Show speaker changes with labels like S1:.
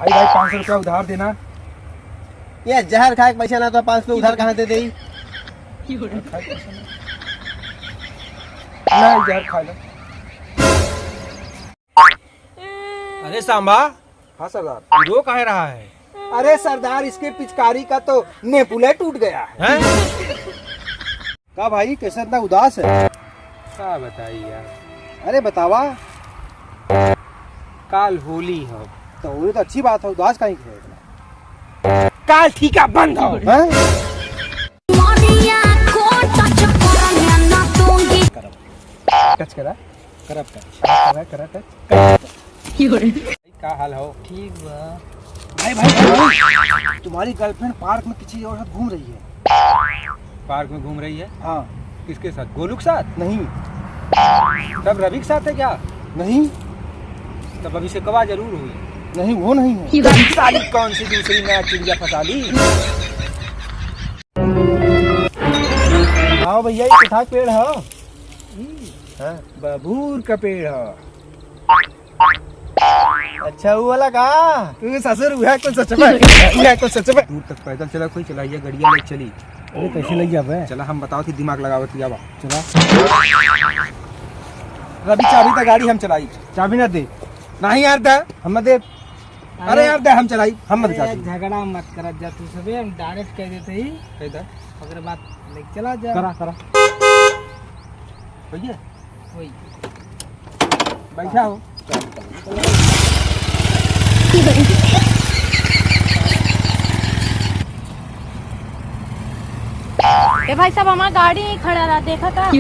S1: भाई 500 रुपया उधार देना।
S2: ये जहर खाए पैसा ना तो 500 उधार कहाँ दे दे?
S1: नहीं जहर खा लो।
S3: अरे सांबा,
S1: हाँ सरदार।
S3: रो काहे रहा है?
S1: अरे सरदार इसके पिचकारी का तो नेपुले टूट गया है।
S3: हैं?
S1: का भाई कैसे इतना उदास है?
S3: क्या बताइए यार,
S1: अरे बतावा।
S3: काल होली हो।
S1: तो वो तो अच्छी बात है, उदास काहे की है इतना?
S3: काल ठीका बंद हो।
S1: हैं? टच करा करब टच
S3: क्या हाल हो?
S1: ठीक बा। भाई तुम्हारी गर्लफ्रेंड पार्क में किसी और साथ घूम रही है।
S3: पार्क में घूम रही है?
S1: हाँ।
S3: किसके साथ? गोलू के साथ?
S1: नहीं
S3: तब रवि के साथ है क्या?
S1: नहीं
S3: तब अभी से कवा जरूर हुई।
S1: नहीं वो नहीं है।
S3: साली कौन सी दूसरी नया चिड़िया फंसा ली?
S1: हाँ भैया ये कितना पेड़ है? बबूर का पेड़ है। अच्छा वो वाला का तू ससुर हुआ कौन सच में? हुआ कौन सच में?
S3: दूर तक पैदल चला कोई चलाइए, गड़िया ले चली।
S1: अरे कैसे लग जावे?
S3: चला हम बताओ कि दिमाग लगावत लिया बा।
S1: चला
S3: रवि चाबी तक गाड़ी हम चलाई।
S1: चाबी ना दे।
S3: नहीं यार दे,
S1: हम दे।
S3: अरे यार दे, हम चलाई, हम मत चाबी।
S4: झगड़ा मत करत जा तू सबे, हम डायरेक्ट कह देते ही
S3: कह दे
S4: अगर बात लेके चला जा।
S1: करा करा
S3: भैया
S4: वही
S3: बैठा हो।
S5: भाई साहब हमारा गाड़ी खड़ा रहा, देखा था।